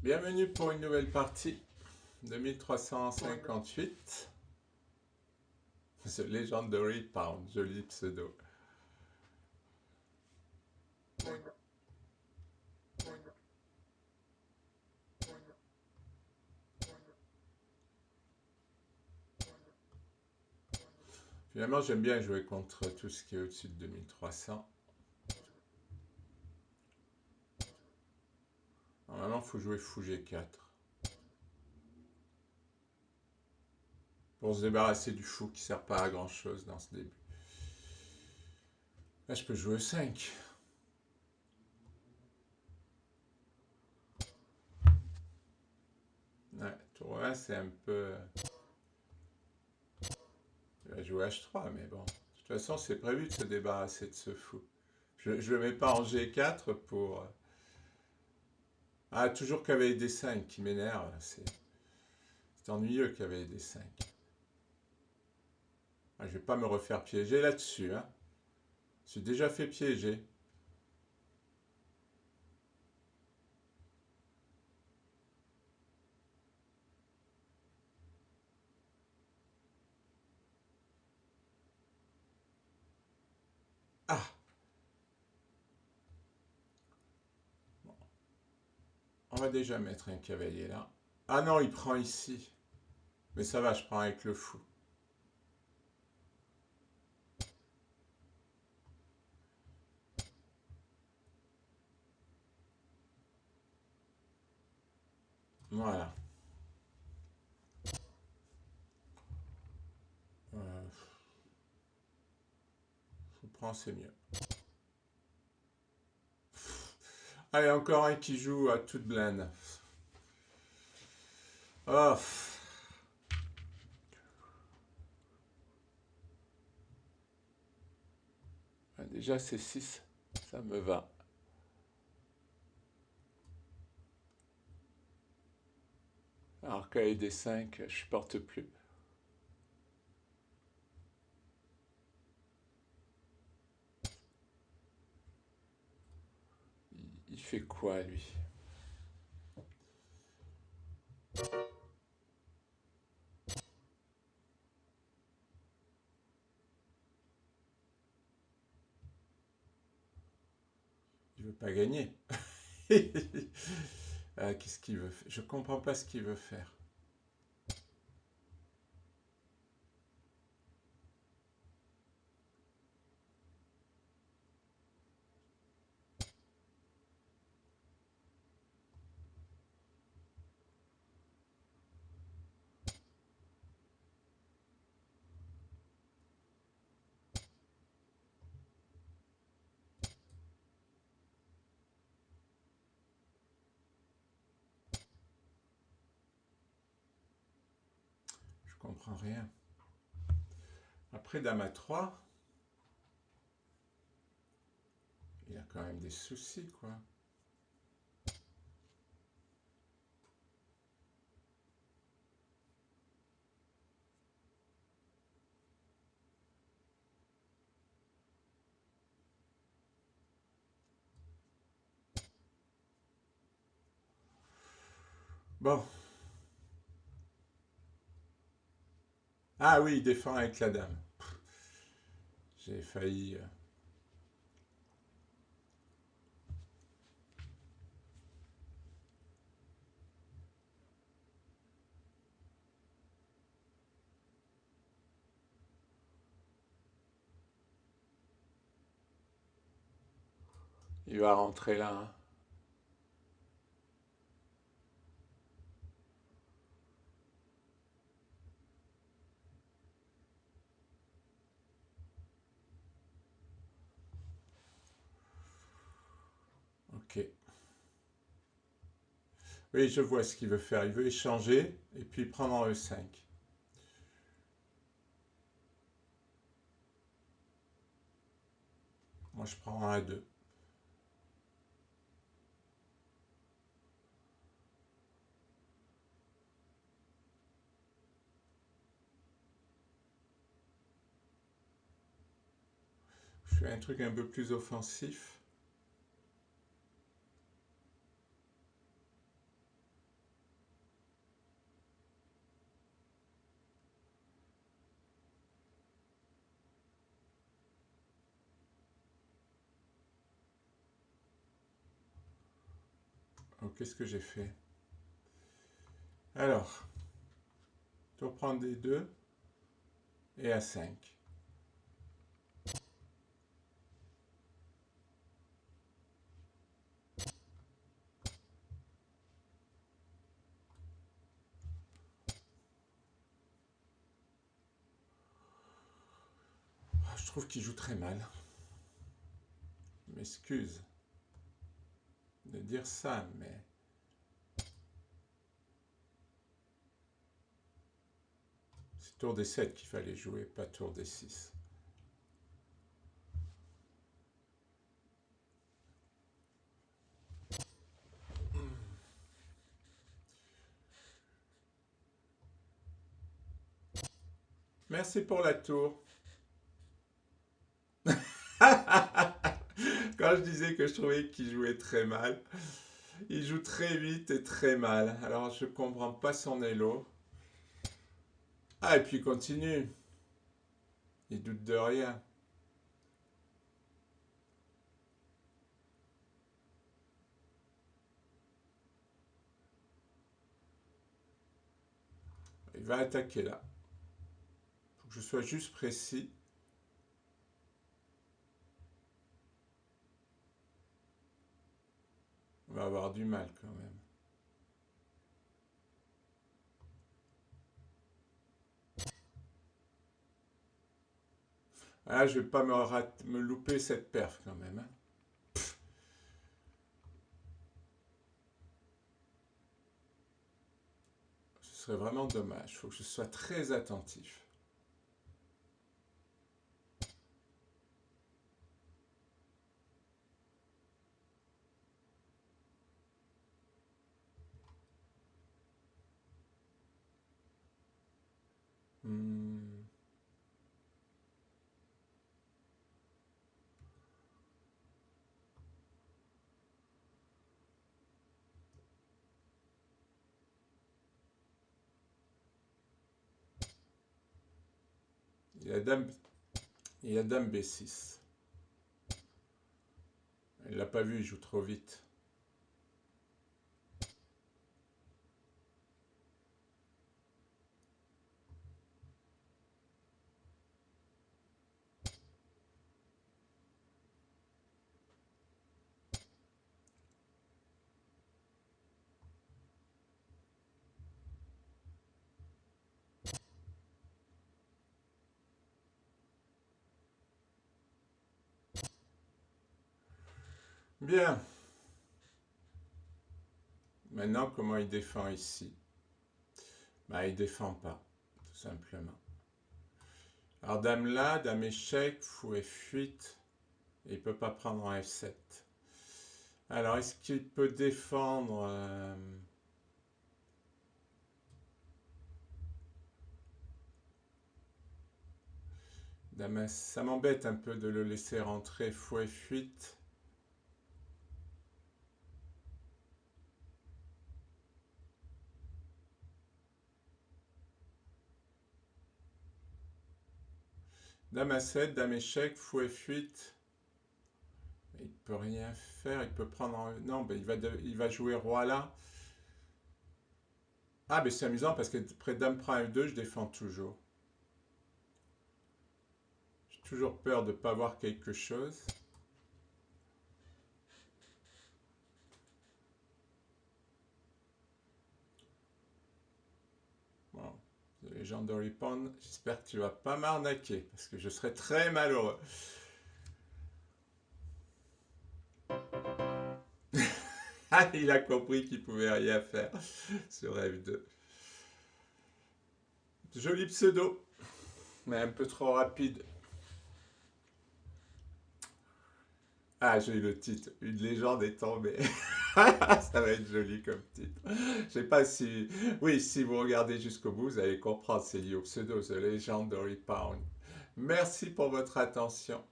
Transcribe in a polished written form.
Bienvenue pour une nouvelle partie de 1358. The Legendary Pound, joli pseudo. Finalement, j'aime bien jouer contre tout ce qui est au-dessus de 2300. Normalement, il faut jouer fou G4 pour se débarrasser du fou qui ne sert pas à grand chose dans ce début. Là, je peux jouer 5. Ouais, tour 1, c'est un peu. Il va jouer H3, mais bon. De toute façon, c'est prévu de se débarrasser de ce fou. Je ne le mets pas en G4 pour. Ah, toujours cavalier D5 qui m'énerve. C'est ennuyeux cavalier D5. Ah, je vais pas me refaire piéger là-dessus. Hein. Je suis déjà fait piéger. Ah, on va déjà mettre un cavalier là. Ah non, il prend ici. Mais ça va, je prends avec le fou. Voilà. Euh, Fou prend, c'est mieux. Allez, encore un qui joue à toute blinde. Oh. Ah, déjà, c'est 6. Ça me va. Alors cavalier D5, je supporte plus. Il fait quoi, lui? Il veut pas gagner. Qu'est-ce qu'il veut faire? Je comprends pas ce qu'il veut faire. Je comprends rien. Après dame à 3, il a quand même des soucis, quoi. Bon. Ah oui, il défend avec la dame. J'ai failli. Il va rentrer là. Hein. Ok. Oui, je vois ce qu'il veut faire. Il veut échanger et puis prendre en E5. Moi, je prends en A2. Je fais un truc un peu plus offensif. Oh, qu'est-ce que j'ai fait? Alors, tour prendre des 2 et à 5. Je trouve qu'il joue très mal. Je m'excuse de dire ça, mais c'est tour des 7 qu'il fallait jouer, pas tour des 6. Merci pour la tour. Quand je disais que je trouvais qu'il jouait très mal, il joue très vite et très mal. Alors je comprends pas son élo. Ah, et puis il continue. Il doute de rien. Il va attaquer là. Faut que je sois juste précis. On va avoir du mal quand même. Ah, je vais pas me louper cette perf quand même, hein. Ce serait vraiment dommage. Il faut que je sois très attentif. Hmm. Il y a dame, il y a dame B6. Il l'a pas vu, il joue trop vite. Bien. Maintenant, comment il défend ici? Bah, il défend pas, tout simplement. Alors, dame là, dame échec, fou F8. Et il peut pas prendre en F7. Alors, est-ce qu'il peut défendre dame, ça m'embête un peu de le laisser rentrer fou F8. Dame A7, dame échec, fou F8. Il peut rien faire, il peut prendre en... Non, ben il va jouer roi là. Ah, mais c'est amusant parce que près dame prend F2, je défends toujours. J'ai toujours peur de ne pas voir quelque chose. Bon, les gens de Ripon, j'espère que tu vas pas m'arnaquer parce que je serais très malheureux. Ah, il a compris qu'il pouvait rien faire sur F2. Joli pseudo, mais un peu trop rapide. Ah, j'ai eu le titre. Une légende est tombée. Ça va être joli comme titre. Je sais pas si... Oui, si vous regardez jusqu'au bout, vous allez comprendre. C'est lié au pseudo, The Legend of Repound. Merci pour votre attention.